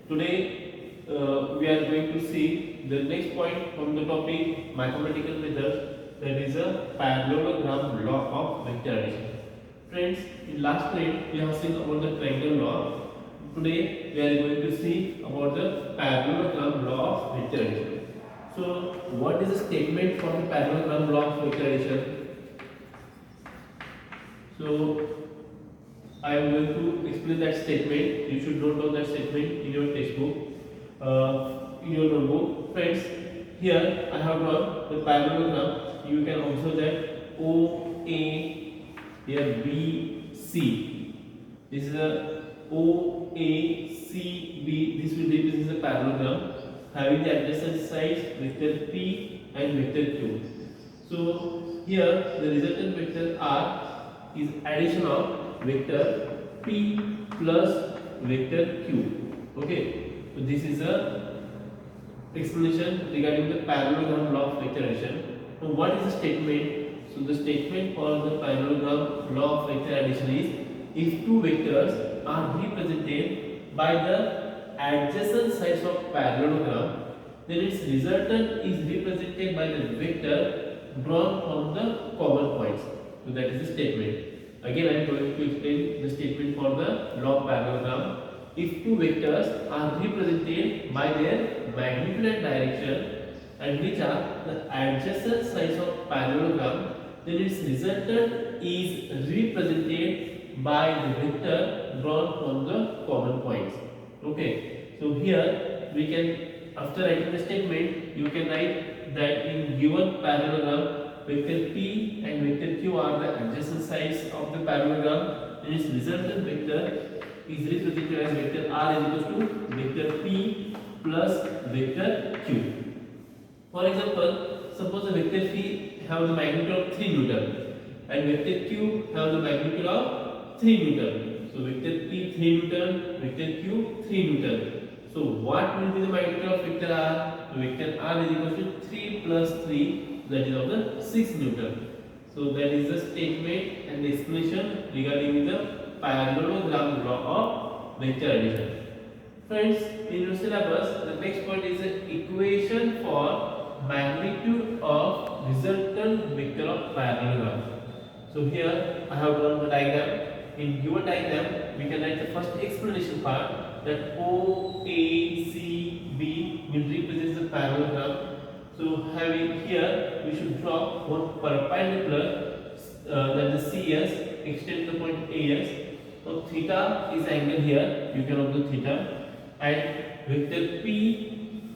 Today we are going to see the next point from the topic mathematical methods, that is a parallelogram law of vector addition. Friends, in last class we have seen about the triangle law. Today we are going to see about the parallelogram law of vector addition. So what is the statement for the parallelogram law of vector addition? So I am going to explain that statement. You should note down that statement in your textbook, in your notebook. Friends, here I have drawn the parallelogram. You can observe that OA, here BC. This is a OACB. This will represent the parallelogram having the adjacent sides vector P and vector Q. So here the resultant vector R is addition of vector P plus vector Q. Okay, so this is a explanation regarding the parallelogram law of vector addition. Now what is the statement? So the statement for the parallelogram law of vector addition is, if two vectors are represented by the adjacent sides of parallelogram, then its resultant is represented by the vector drawn from the common points. So that is the statement. Again, I am going to explain the statement for the law of parallelogram. If two vectors are represented by their magnitude and direction, and which are the adjacent sides of parallelogram, then its resultant is represented by the vector drawn from the common points. Okay, so here we can, after writing the statement, you can write that in given parallelogram, vector P and vector Q are the adjacent sides of the parallelogram, and its resultant vector is represented as vector R is equals to vector P plus vector Q. For example, suppose the vector P have the magnitude of 3 Newton and vector Q have the magnitude of 3 Newton. So vector P 3 Newton, vector Q 3 Newton. So what will be the magnitude of vector R? So vector R is equal to 3 plus 3, that is of the 6 Newton. So that is the statement and the explanation regarding the parallelogram law of vector addition. Friends, in your syllabus, the next point is the equation for magnitude of resultant vector of parallelogram. So here I have drawn the diagram. In given diagram, we can write the first explanation part, that OACB will represent the parallelogram. So having here, we should draw one perpendicular, that is CS, extend the point AS. So theta is angle here, you can observe theta, and vector P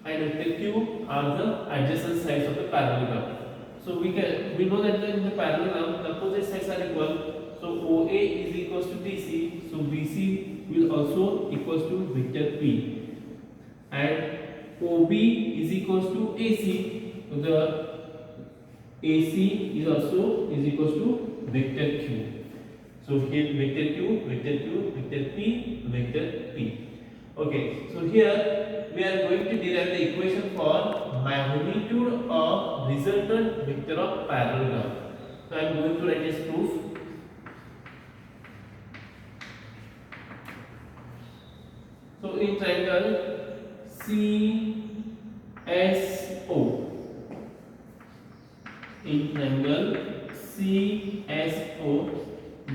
and vector Q are the adjacent sides of the parallelogram. So we know that in the parallelogram the opposite sides are equal. So OA is equals to BC, so BC will also equals to vector P, and OB is equals to AC, so the AC is also is equals to vector Q. So here vector Q, vector Q, vector P, vector P. Okay, so here we are going to derive the equation for magnitude of resultant vector of parallelogram. So I am going to write as proof. So in triangle CSO, in triangle CSO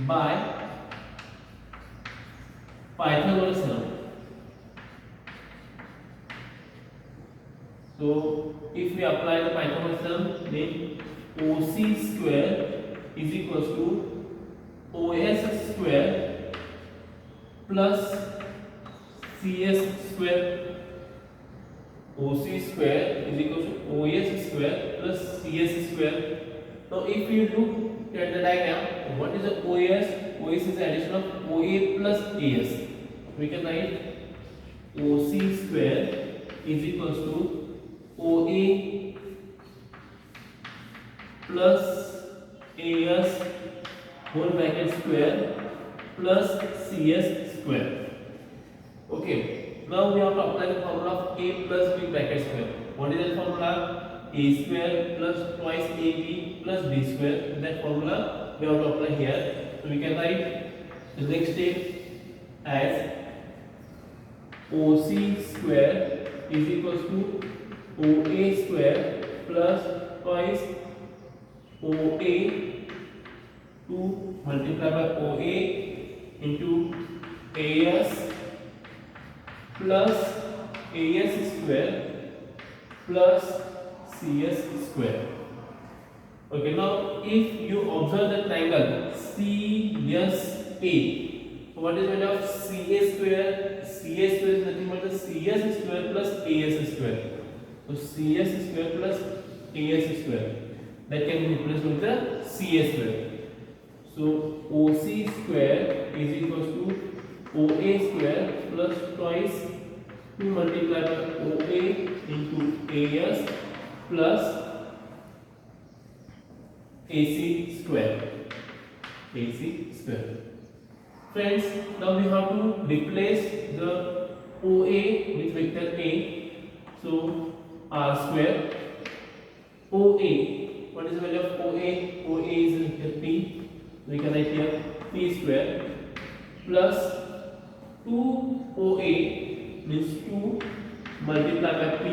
by Pythagoras law. So if we apply the Pythagoras law, then OC square is equals to OS square plus CS square. OC square is equal to OS square plus CS square. Now if we look at the diagram, what is the OS? OS is the addition of OA plus AS. We can write OC square is equals to OA plus AS whole bracket square plus CS square. Okay, now we have to apply the formula of A plus B bracket square. What is that formula? A square plus twice AB plus B square. That formula we have to apply here. So we can write the next step as OC square is equals to OA square plus twice OA to multiply by OA into AS plus AS square plus CS square. Okay, now if you observe the triangle CSA, so what is the value of CA square? CA square is nothing but the CS square plus AS square. So CS square plus AS square, that can be replaced with the CA square. So OC square is equals to OA square plus twice 2 multiplied by OA into AS plus AC square. AC square. Friends, now we have to replace the OA with vector A. So R square. OA. What is the value of OA? OA is vector P. We can write here P square plus 2 OA means 2 multiplied by P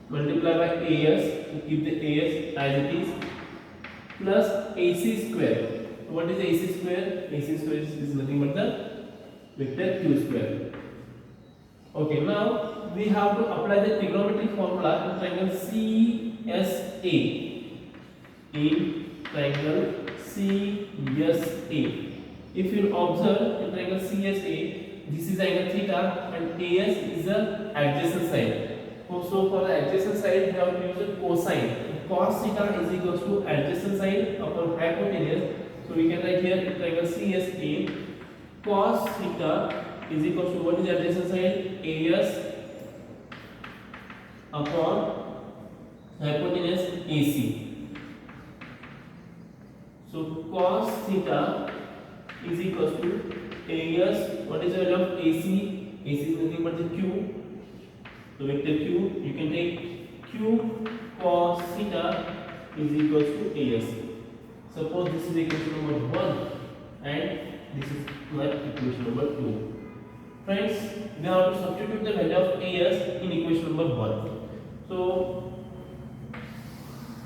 multiplied by AS, to keep the AS as it is, plus AC square. What is AC square? AC square is nothing but the vector Q square. Okay, now we have to apply the trigonometric formula in triangle CSA. In triangle CSA, if you observe in triangle CSA, this is angle theta and AS is the adjacent side. So for the adjacent side, we have to use a cosine. Cos theta is equals to adjacent side upon hypotenuse. So we can write here in triangle CSA, cos theta is equals to what is the adjacent side? AS upon hypotenuse AC. So cos theta is equals to AS. What is the value of AC? AC is nothing but the Q. So vector Q, you can take Q cos theta is equals to AS. Suppose this is equation number 1 and this is my equation number 2. Friends, we have to substitute the value of AS in equation number 1. So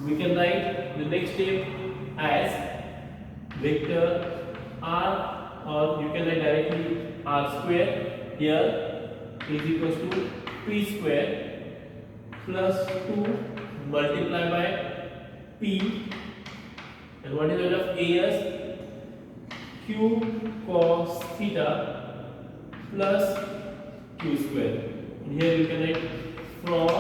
we can write the next step as vector R, or you can write directly R square here is equals to P square plus 2 multiplied by P, and what is the value of AS? Q cos theta plus Q square. And here you can write from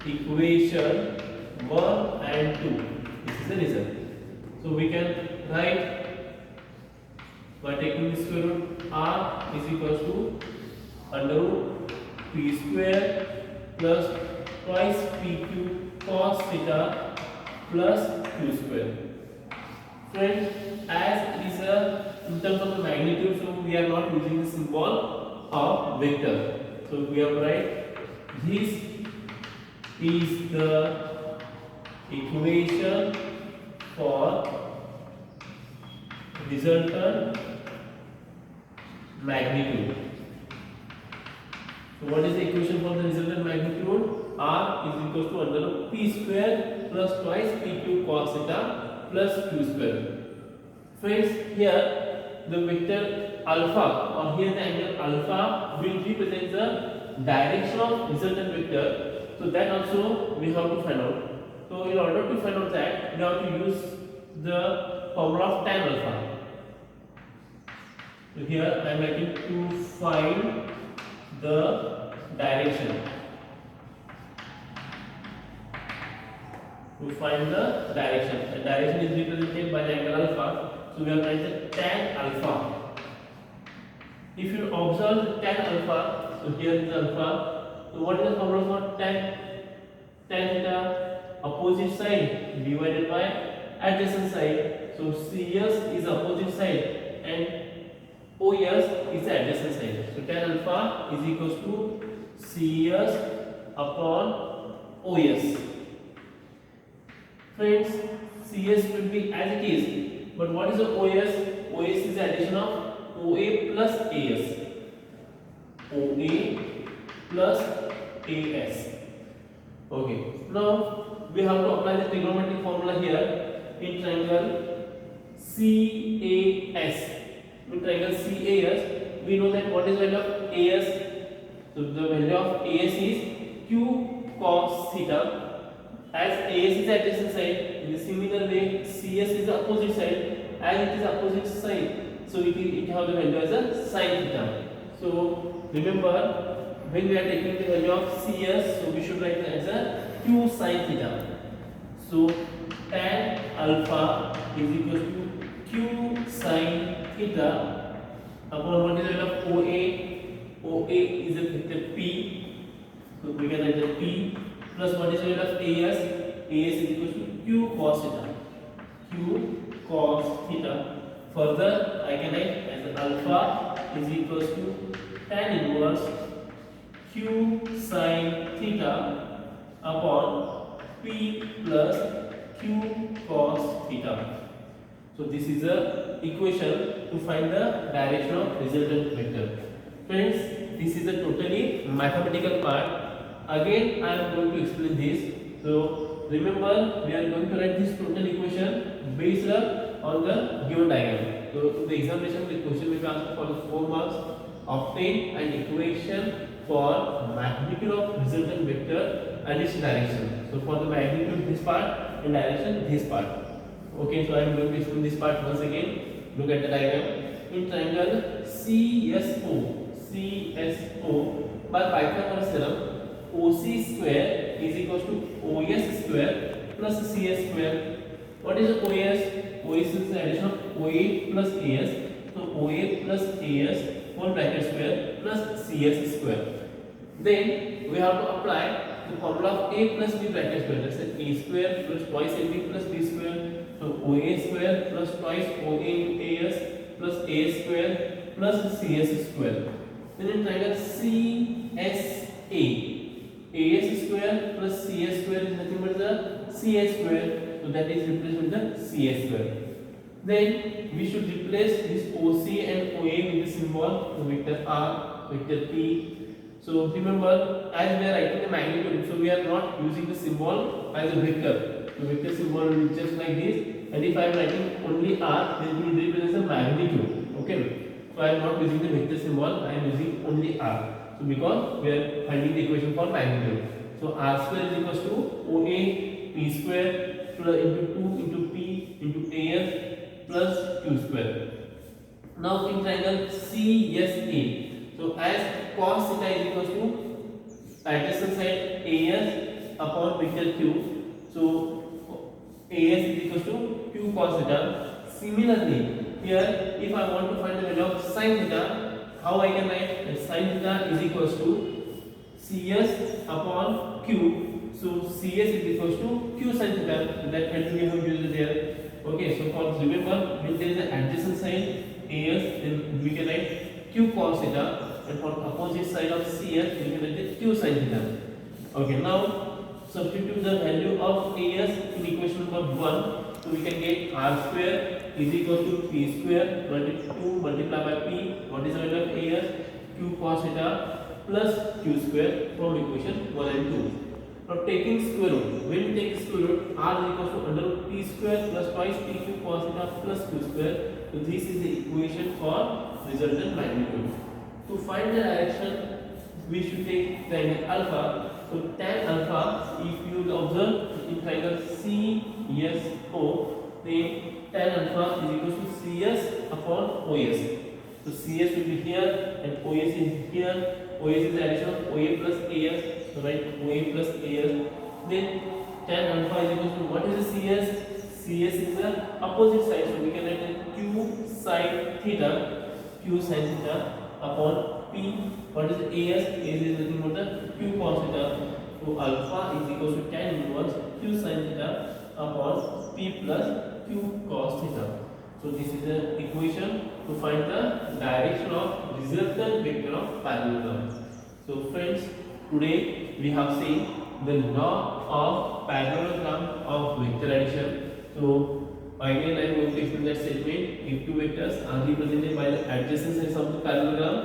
equation 1 and 2. This is the result. So we can write by taking the square root, R is equals to under root P square plus twice PQ cos theta plus Q square. Friends, as it is in terms of the magnitude, so we are not using the symbol of vector. So we have write this is the equation for resultant magnitude. So what is the equation for the resultant magnitude? R is equals to under root P square plus twice PQ cos theta plus Q square. Friends, here the vector alpha, or here the angle alpha, will represent the direction of resultant vector. So that also we have to find out. So in order to find out that, we have to use the formula of tan alpha. So here I am writing to find the direction. To find the direction. The direction is represented by the angle alpha. So we have written the tan alpha. If you observe the tan alpha, so here is alpha. So what is the formula for tan? Tan theta, opposite side divided by adjacent side. So CS is opposite side and OS is the adjacent side. So tan alpha is equals to CS upon OS. Friends, CS will be as it is, but what is the OS? OS is the addition of OA plus AS. OA plus AS. Okay. Now we have to apply the trigonometric formula here in triangle CAS. In triangle CAS, we know that what is the value of AS. So the value of AS is Q cos theta. As AS is adjacent side, in the similar way CS is the opposite side. As it is opposite side, so it has the value as a sin theta. So remember, when we are taking the value of CS, so we should write it as a Q sin theta. So tan alpha is equal to Q sin theta upon what is the value of OA. OA is a vector P, so we can write the P plus what is the value of AS. AS is equal to Q cos theta. Q cos theta. Further, I can write as alpha is equal to tan inverse Q sin theta upon P plus Q cos theta. So this is a equation to find the direction of resultant vector. Friends, this is a totally mathematical part. Again, I am going to explain this. So remember, we are going to write this total equation based on the given diagram. So in the examination, the question will be asked for the 4 marks. Obtain an equation for magnitude of resultant vector and its direction. So for the magnitude this part and direction this part. Okay, so I am going to explain this part once again. Look at the diagram. In triangle CSO, by Pythagoras theorem, OC square is equal to OS square plus CS square. What is OS? OS is the addition of OA plus AS. So OA plus AS whole bracket square plus CS square. Then we have to apply the formula of A plus B bracket square. That's A square plus twice AB plus B square. So OA square plus twice OA into AS plus A square plus CS square. Then in triangle CSA, AS square plus CS square is nothing but the CS square. So that is replaced with the CS square. Then we should replace this OC and OA with the symbol, so vector R, vector P. So remember, as we are writing the magnitude, so we are not using the symbol as a vector. The vector symbol will be just like this. And if I am writing only R, then it will represent the magnitude. Okay. So I am not using the vector symbol, I am using only R. So because we are finding the equation for magnitude. So R square is equal to OA P square plus into 2 into P into AS plus Q square. Now in triangle CSA, so as cos theta is equal to adjacent side AS upon vector Q. So AS is equal to Q cos theta. Similarly, here if I want to find the value of sin theta, how I can write that sin theta is equal to CS upon Q. So CS is equal to Q sin theta. So that value we have used there. Okay, so for remember, when there is an adjacent side AS, then we can write Q cos theta, and for opposite side of CS, we can write Q sin theta. Okay, now substitute the value of AS in equation number 1. So we can get R square is equal to P square multiplied by P. What is the value of AS? Q cos theta plus Q square from equation 1 and 2. Now taking square root, when we take square root, R is equal to under root P square plus twice PQ cos theta plus Q square. So this is the equation for resultant magnitude. To find the direction, we should take triangle alpha. So tan alpha, if you observe in triangle CSO, then tan alpha is equal to CS upon OS. So CS will be here and OS is here. OS is the addition of OA plus AS. So write OA plus AS. Then tan alpha is equal to what is the CS? CS is the opposite side. So we can write Q sin theta. Q sin theta upon P. What is AS? AS is nothing but the Q cos theta. So alpha is equal to tan inverse Q sin theta upon P plus Q cos theta. So this is the equation to find the direction of resultant vector of parallelogram. So friends, today we have seen the law of parallelogram of vector addition. So again I am going to explain that statement. If two vectors are represented by the adjacent sides of the parallelogram,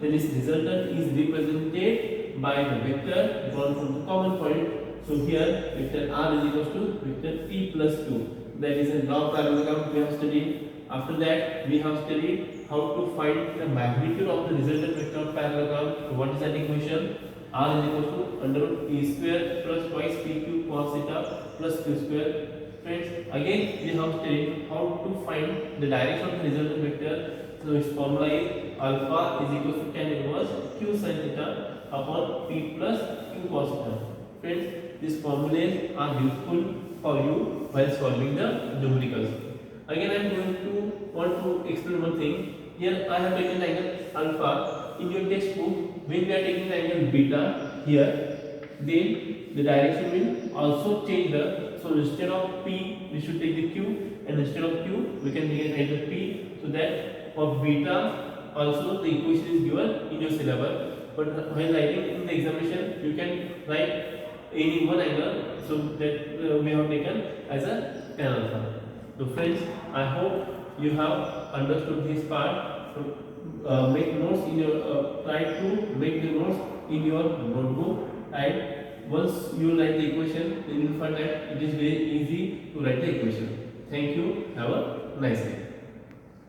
then this resultant is represented by the vector drawn from the common point. So here vector r is equals to vector t plus 2. That is a law of parallelogram we have studied. After that we have studied how to find the magnitude of the resultant vector of parallelogram. So what is that equation? R is equals to under root p square plus twice p cube cos theta plus q square. Friends, again we have studied how to find the direction of the resultant vector. So its formula is alpha is equals to tan inverse q sin theta upon p plus q cos theta. Friends, these formulas are useful for you while solving the numericals. Again I am going to want to explain one thing. Here I have taken the angle alpha. In your textbook, when we are taking the angle beta here, then the direction will also change the. So instead of p, we should take the q, and instead of q, we can take an angle p. So that for beta also the equation is given in your syllabus. But when writing in the examination, you can write any one angle. So that we have taken as a tan alpha. So friends, I hope you have understood this part. Make notes in your try to make the notes in your notebook, and once you write the equation, then you will find that it is very easy to write the equation. Thank you. Have a nice day.